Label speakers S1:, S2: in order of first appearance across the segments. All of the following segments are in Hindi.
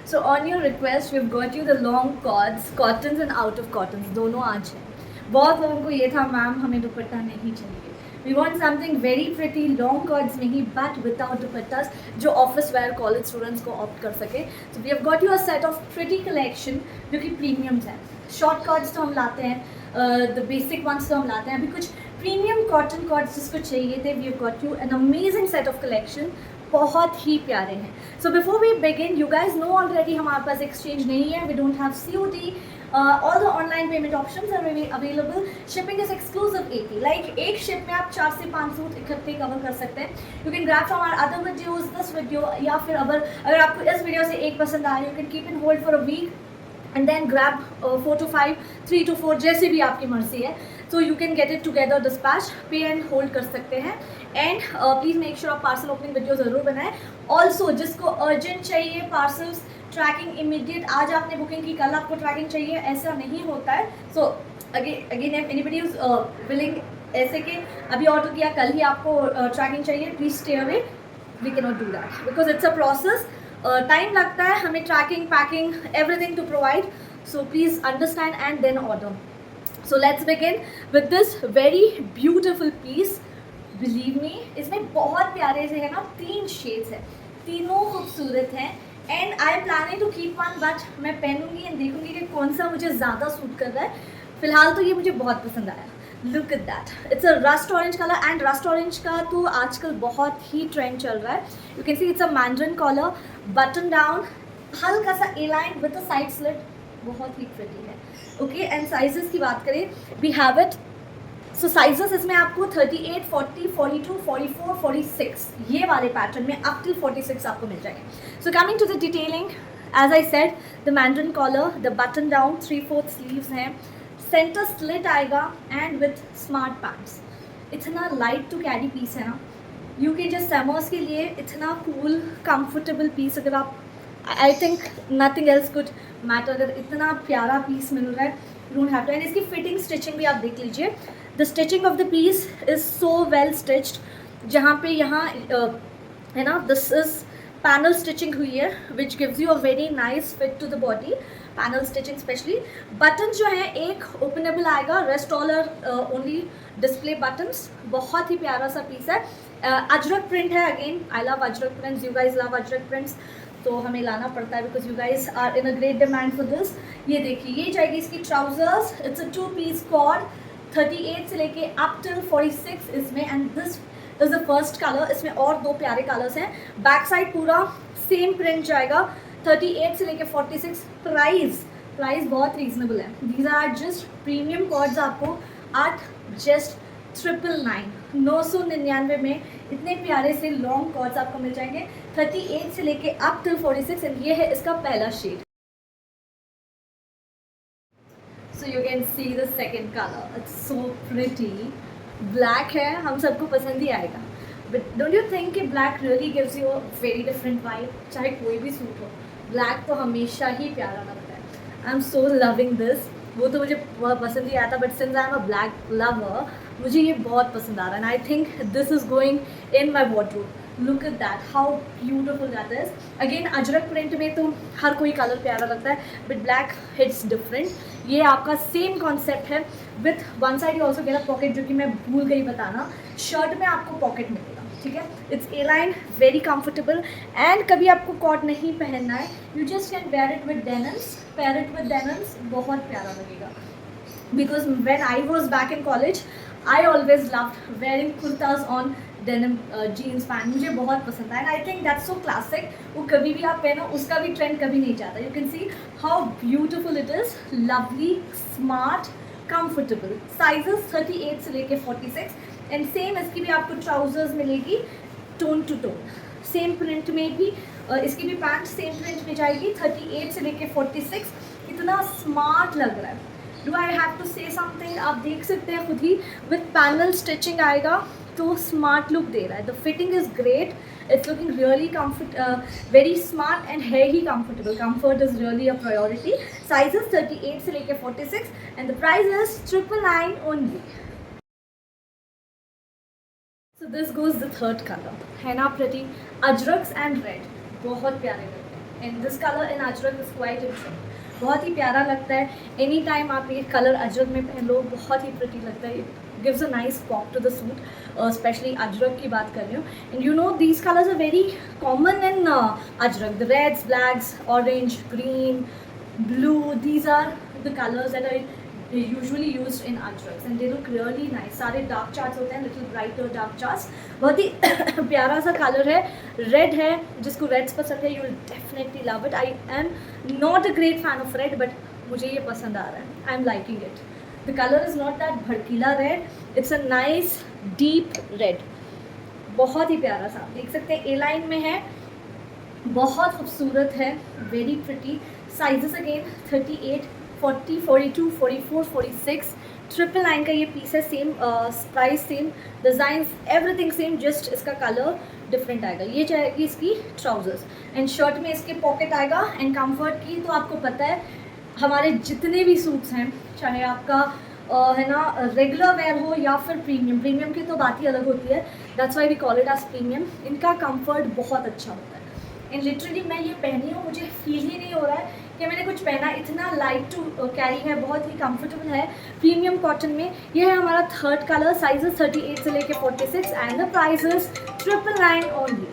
S1: So on your request, we've got you the long cords, cottons and out of cottons, दोनों आज हैं. बहुत लोगों को ये था मैम हमें दुपट्टा नहीं चाहिए. We want something very pretty, long cords नहीं, but without dupattas, जो office wear college students को opt कर सके. So we have got you a set of pretty collection जो कि premiums हैं. Short cords तो हम लाते हैं, the basic ones तो हम लाते हैं. अभी कुछ premium cotton cords जिसको चाहिए थे, we have got you an amazing set of collection. बहुत ही प्यारे हैं. So before we begin, you guys know already हमारे पास एक्सचेंज नहीं है. We don't have COD. All the online payment options are available. Shipping is exclusive AP. Like एक शिप में आप 4 से 5 सूट इकट्ठे कवर कर सकते हैं. You can grab from our other videos this video, या फिर अगर आपको इस वीडियो से एक पसंद आए, you can keep in hold for a week and then grab 4 to 5, 3 to 4, जैसे भी आपकी मर्जी है. So you can get it together dispatch, pay and hold कर सकते हैं. And please make sure आप पार्सल ओपनिंग वीडियो ज़रूर बनाएं. Also जिसको अर्जेंट चाहिए पार्सल्स, ट्रैकिंग इमीडिएट, आज आपने बुकिंग की कल आपको ट्रैकिंग चाहिए, ऐसा नहीं होता है. So again if anybody is willing, ऐसे कि अभी ऑर्डर किया कल ही आपको ट्रैकिंग चाहिए, please stay away. We can not do that because it's a process. Time लगता है हमें tracking, packing, everything to provide. So please understand and then order. So let's begin with this very beautiful piece. Believe me, इसमें बहुत प्यारे से है ना 3 शेड्स हैं, तीनों खूबसूरत हैं. And I am planning to keep one, but मैं पहनूंगी एंड देखूंगी कि कौन सा मुझे ज़्यादा सूट कर रहा है. फिलहाल तो ये मुझे बहुत पसंद आया. Look at that, it's a rust orange colour. And rust orange का तो आजकल बहुत ही ट्रेंड चल रहा है. You can see it's a mandarin collar, button down, हल्का सा A line with a side slit, बहुत ही प्रिटी है. ओके, एंड साइजेस की बात करें, we have it. So sizes इसमें आपको 38, 40, 42, 44, 46 ये वाले पैटर्न में अप टिल 46 आपको मिल जाएंगे. So coming to the detailing, as I said, the mandarin collar, the button down, 3/4 sleeves हैं, सेंटर स्लिट आएगा एंड विथ स्मार्ट पैंट्स. इतना लाइट टू कैरी पीस है ना. यू के जस्ट समर्स के लिए इतना कूल कंफर्टेबल पीस. अगर आप, I think nothing else could matter. अगर इतना प्यारा पीस मिल रहा है, you don't have to. And इसकी फिटिंग स्टिचिंग भी आप देख लीजिए. The stitching of the piece is so well stitched. जहाँ पे यहाँ है ना, दिस इज पैनल स्टिचिंग हुई है which gives you a very nice fit to the body. Panel stitching specially. Button जो है एक ओपनेबल आएगा, rest all are only display buttons. बहुत ही प्यारा सा पीस है. अजरक प्रिंट है. Again I love Ajrak prints, you guys love Ajrak prints, तो हमें लाना पड़ता है because you guys are in a great demand for this. ये देखिए, ये जाएगी इसकी trousers. It's a 2 piece cord, 38 से लेके अप टिल 46 इसमें. And this is the first colour. इसमें और 2 प्यारे कलर्स हैं. बैक साइड पूरा सेम प्रिंट जाएगा, 38 से लेके 46. प्राइस बहुत रीजनेबल है. These are just premium cords. आपको एट जस्ट 999 999 में इतने प्यारे से लॉन्ग कॉर्ड्स आपको मिल जाएंगे, 38 से लेके अप टिल 46. एंड ये है इसका पहला shade. So you can see the second colour. It's so pretty. Black है, हम सबको पसंद ही आएगा. बट डोंट यू थिंक कि black really gives you a very different vibe. चाहे कोई भी सूट हो, ब्लैक तो हमेशा ही प्यारा लगता है. I am so loving this. वो तो मुझे बहुत पसंद ही आया था, but since I am a black lover, मुझे ये बहुत पसंद आ रहा है. And I think this is going in my wardrobe. Look at that, how beautiful that is. Again Ajrak print में तो हर कोई कलर प्यारा लगता है, बट ब्लैक हिट्स डिफरेंट. ये आपका सेम कॉन्सेप्ट है. With one side you also get a pocket, जो कि मैं भूल गई बताना. शर्ट में आपको पॉकेट मिलेगा, ठीक है. It's A line, very comfortable. And कभी आपको कॉट नहीं पहनना है, you just can wear it with denims, pair it with denims, बहुत प्यारा लगेगा. Because when I was back in college, I always loved wearing kurtas on denim jeans pants. मुझे बहुत पसंद है. And I think that's so classic. वो कभी भी आप पहनो, उसका भी ट्रेंड कभी नहीं जाता. You can see how beautiful it is. Lovely, smart, comfortable. Sizes 38 से लेके 46. एंड सेम इसकी भी आपको ट्राउजर्स मिलेगी, tone to tone. Same print में भी इसकी भी पैंट सेम प्रिंट में जाएगी, 38 से लेके 46. इतना स्मार्ट लग रहा है. Do I have to say something? आप देख सकते हैं खुद ही. विथ पैनल स्टिचिंग आएगा तो स्मार्ट लुक दे रहा है. The fitting is great. It's looking really very smart and है ही comfortable. Comfort is really a priority. Sizes 38 से लेके 46. And the price is 999 only. So this goes the third color. है ना प्रिटी. अजरक्स एंड रेड बहुत प्यारे लगते हैं. And this colour in Ajrak is quite interesting, बहुत ही प्यारा लगता है. एनी टाइम आप ये कलर अजरक में पहन लो, बहुत ही प्रिटी लगता है. It gives a nice pop to the suit, specially Ajrak की बात कर रही हूँ. And you know these colours are very common in Ajrak, the reds, blacks, orange, green, blue. These are the colors that are usually used in ajraks and they look really nice. सारे dark charts होते हैं, little brighter dark charts. बहुत ही प्यारा सा color है, red है. जिसको reds पसंद है, you will definitely love it. I am not a great fan of red, but मुझे ये पसंद आ रहा है. I am liking it. The color is not that भड़कीला red. It's a nice deep red. बहुत ही प्यारा सा, देख सकते हैं A line में है, बहुत खूबसूरत है, वेरी प्रिटी. Sizes again 38, 40, 42, 44, 46. 999 का ये पीस है. Same price, same designs, everything same, just इसका कलर डिफरेंट आएगा. ये जाएगी इसकी ट्राउजर्स एंड शर्ट में इसके पॉकेट आएगा. एंड कंफर्ट की तो आपको पता है, हमारे जितने भी सूट्स हैं, चाहे आपका है ना रेगुलर वेयर हो या फिर प्रीमियम की तो बात ही अलग होती है. That's why we call it as premium. इनका कंफर्ट बहुत अच्छा होता है. एंड लिटरली मैं ये पहनी हूँ, मुझे फील ही नहीं हो रहा है कि मैंने कुछ पहना. इतना लाइट टू कैरी है, बहुत ही कंफर्टेबल है प्रीमियम कॉटन में. ये है हमारा थर्ड कलर. साइजेस 38 से लेके 46 and the prices 999 only.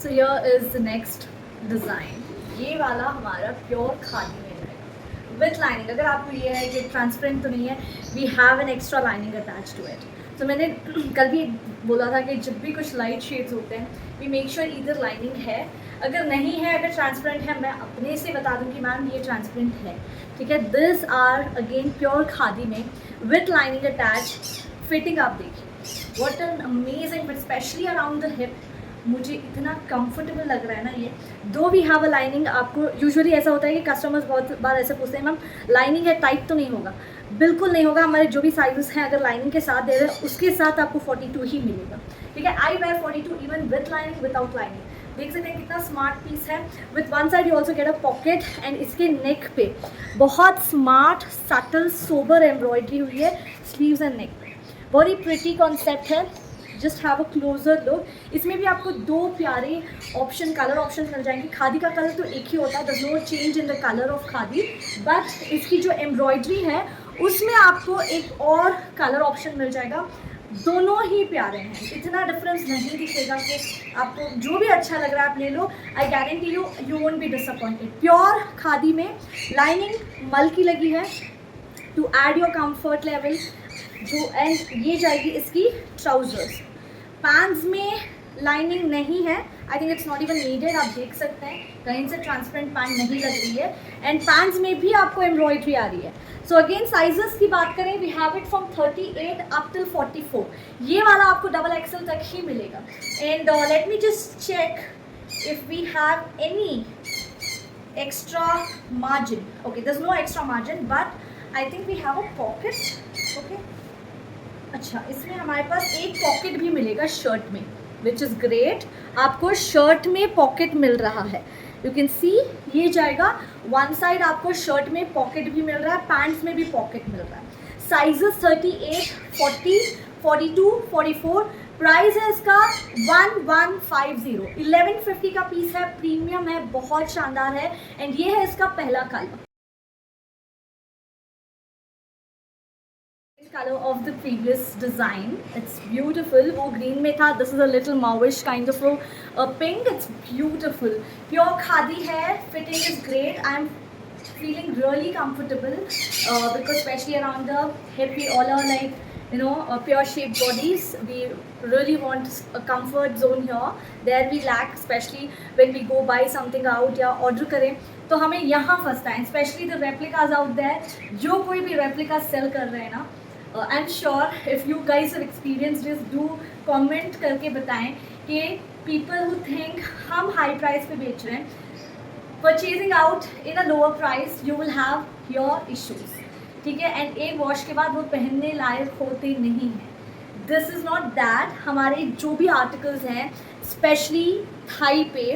S1: So here is the next design. ये वाला हमारा प्योर खादी में है विथ लाइनिंग. अगर आपको ये है कि ट्रांसपेरेंट तो नहीं है, we have an extra lining attach to it. तो मैंने कल भी बोला था कि जब भी कुछ लाइट शेड्स होते हैं, we make sure either lining है. अगर नहीं है, अगर ट्रांसपेरेंट है, मैं अपने से बता दूं कि मैम ये ट्रांसपेरेंट है, ठीक है. This are again pure khadi में विथ लाइनिंग अटैच. फिटिंग आप देखिए, what an amazing fit, specially around the hip. मुझे इतना कंफर्टेबल लग रहा है ना ये. Though we have a lining. आपको यूजुअली ऐसा होता है कि कस्टमर्स बहुत बार ऐसे पूछते हैं, मैम लाइनिंग है, टाइट तो नहीं होगा? बिल्कुल नहीं होगा. हमारे जो भी साइजेस हैं, अगर लाइनिंग के साथ दे रहे हैं, उसके साथ आपको 42 ही मिलेगा, ठीक है. I wear 42 even with lining, without lining. देख सकते हैं कितना स्मार्ट पीस है. With one side you also get a pocket and इसके नेक पे बहुत स्मार्ट सटल सोबर एम्ब्रॉयडरी हुई है स्लीव्स एंड नेक पे. बहुत ही प्रिटी कॉन्सेप्ट है. Just have a closure look. इसमें भी आपको दो प्यारे ऑप्शन, कलर ऑप्शन मिल जाएंगे. खादी का कलर तो एक ही होता है, does not change in the colour of khadi, but इसकी जो एम्ब्रॉयडरी है उसमें आपको एक और कलर ऑप्शन मिल जाएगा. दोनों ही प्यारे हैं, इतना डिफरेंस नहीं दिखेगा कि आपको जो भी अच्छा लग रहा है आप ले लो. I guarantee you, you won't be disappointed. Pure khadi में लाइनिंग मल की लगी है to add your comfort level. जो एंड ये जाएगी इसकी ट्राउजर्स. पैंट्स में लाइनिंग नहीं है. I think it's not even needed. आप देख सकते हैं कहीं से ट्रांसपेरेंट पैंट नहीं लग रही है. एंड पैंट्स में भी आपको एम्ब्रॉयडरी आ रही है. सो अगेन साइजेस की बात करें, we have it from 38 up till 44. ये वाला आपको डबल एक्सल तक ही मिलेगा. And let me just check if we have any extra margin. Okay, there is no extra margin, but I think we have a pocket. Okay, अच्छा, इसमें हमारे पास एक पॉकेट भी मिलेगा शर्ट में, विच इज़ ग्रेट. आपको शर्ट में पॉकेट मिल रहा है. यू कैन सी ये जाएगा वन साइड. आपको शर्ट में पॉकेट भी मिल रहा है, पैंट्स में भी पॉकेट मिल रहा है. साइजेस 38, 40, 42, 44. प्राइस है इसका 1150. 1150 का पीस है, प्रीमियम है, बहुत शानदार है. एंड ये है इसका पहला colour. Color of the previous design. It's beautiful. वो green में था. This is a little mauvish kind of a pink. It's beautiful. Pure khadi है. Fitting is great. I'm feeling really comfortable because especially around the hip, we all are like, you know, pure shaped bodies. We really want a comfort zone here. There we lack, especially when we go buy something out या order करें तो हमें यहाँ फंसता है. Especially the replicas out there. जो कोई भी replica sell कर रहे हैं ना, I'm sure if you guys have experienced this, do comment करके बताएं कि people who think हम high price पे बेच रहे हैं, purchasing out in a lower price, you will have your issues, ठीक है. एंड एक वॉश के बाद वो पहनने लायक होते नहीं हैं. This is not that. हमारे जो भी आर्टिकल्स हैं, स्पेशली थाई पे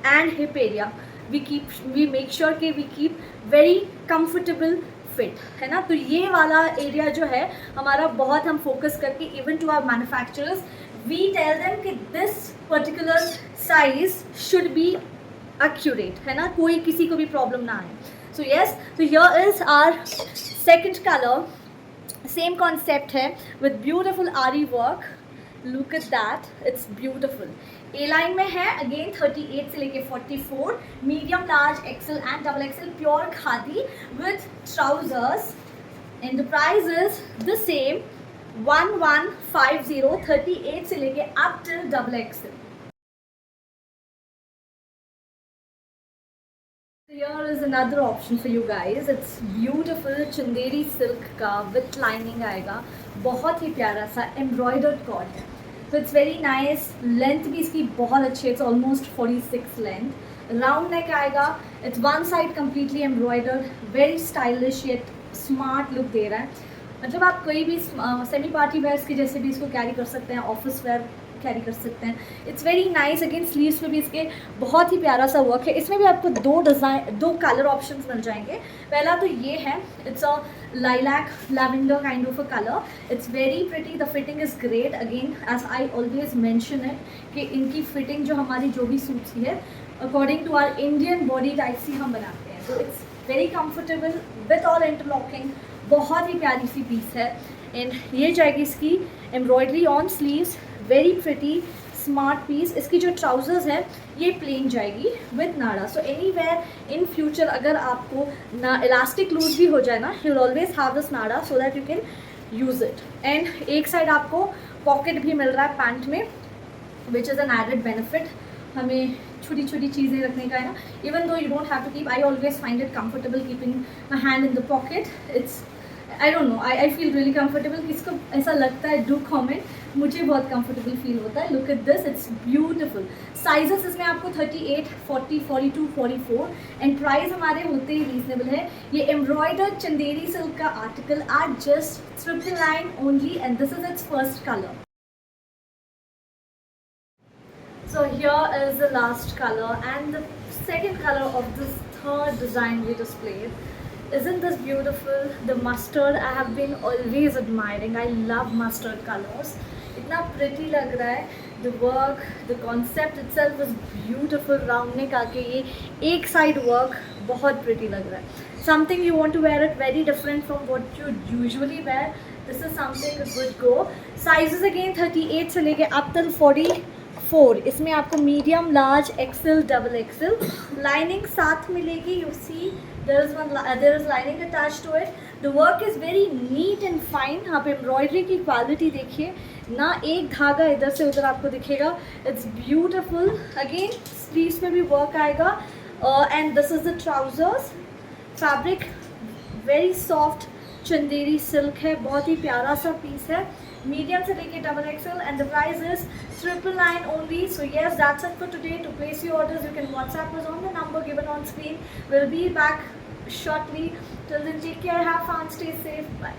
S1: and hip area, we make sure कि we keep very comfortable fit, है ना. तो ये वाला एरिया जो है हमारा बहुत हम फोकस करके even to our manufacturers we tell them कि this particular size should be accurate, है ना, कोई किसी को भी प्रॉब्लम ना आए. So yes, so here is our second color. Same concept है with beautiful आरी work. Look at that, it's beautiful. A line में है again 38 से लेके 44, medium, large, XL and double XL, pure khadi with trousers, and the price is the same 1150, 38 से लेके up till double XL. Here is another option for you guys. It's beautiful Chanderi silk का with lining आएगा, बहुत ही प्यारा सा embroidered cord है. So it's very nice. Length भी इसकी बहुत अच्छी है. It's almost 46 length. Round neck आएगा. It's one side completely embroidered. Very stylish yet smart look दे रहा है. मतलब आप कोई भी सेमी पार्टी वेयर्स के जैसे भी इसको कैरी कर सकते हैं, ऑफिस वेयर कैरी कर सकते हैं. It's very nice. Again sleeves पे भी इसके बहुत ही प्यारा सा वर्क है. इसमें भी आपको दो कलर ऑप्शंस मिल जाएंगे. पहला तो ये है, it's a lilac lavender kind of a color. It's very pretty. The fitting is great. Again, as I always mention it, कि इनकी फिटिंग जो हमारी जो भी सूट्स की है according to our Indian body type से हम बनाते हैं. तो it's very comfortable with all interlocking. बहुत ही प्यारी सी पीस है. एंड ये जाएगी इसकी embroidery on sleeves. Very pretty smart piece. इसकी जो ट्राउजर्स है ये प्लेन जाएगी विद नाड़ा. So anywhere in future अगर आपको ना इलास्टिक लूज भी हो जाए ना, you will always have this नाड़ा so that you can use it. And एक साइड आपको पॉकेट भी मिल रहा है पैंट में, which is an added benefit. हमें छोटी छोटी चीज़ें रखने का है ना, even though you don't have to keep. I always find it comfortable keeping my hand in the pocket. It's I don't know, I feel really comfortable. किसको ऐसा लगता है डू कॉमेंट. मुझे बहुत कंफर्टेबल फील होता है. Look at this, it's beautiful. Sizes इसमें आपको 38, 40, 42, 44 एंड प्राइस हमारे होते ही रीजनेबल है. ये एम्ब्रॉयडर्ड चंदेरी सिल्क का article at just 999 only and this is it's first colour. So here is the last color and the second color of this third design we displayed. Isn't this beautiful? The mustard I have been always admiring. I love mustard colors. इतना pretty लग रहा है. The work, the concept itself is beautiful. Round neck आके ये एक side work बहुत pretty लग रहा है. Something you want to wear it very different from what you usually wear. This is something a good go. Sizes again 38 से लेके up till 44. इसमें आपको medium, large, XL, double XL. Lining साथ मिलेगी. You see there is lining attached to it. The work is very neat and fine. आप एम्ब्रॉयडरी की क्वालिटी देखिए ना, एक धागा इधर से उधर आपको दिखेगा. It's beautiful. अगेन स्लीव्स पे भी वर्क आएगा. And this is the trousers. Fabric very soft Chanderi silk है. बहुत ही प्यारा सा पीस है. मीडियम से लेके double XL and the price is 999 only. So yes, that's it for today. To place your orders, you can WhatsApp us on the number given on screen. We'll be back shortly. Till then, take care, have fun, stay safe. Bye.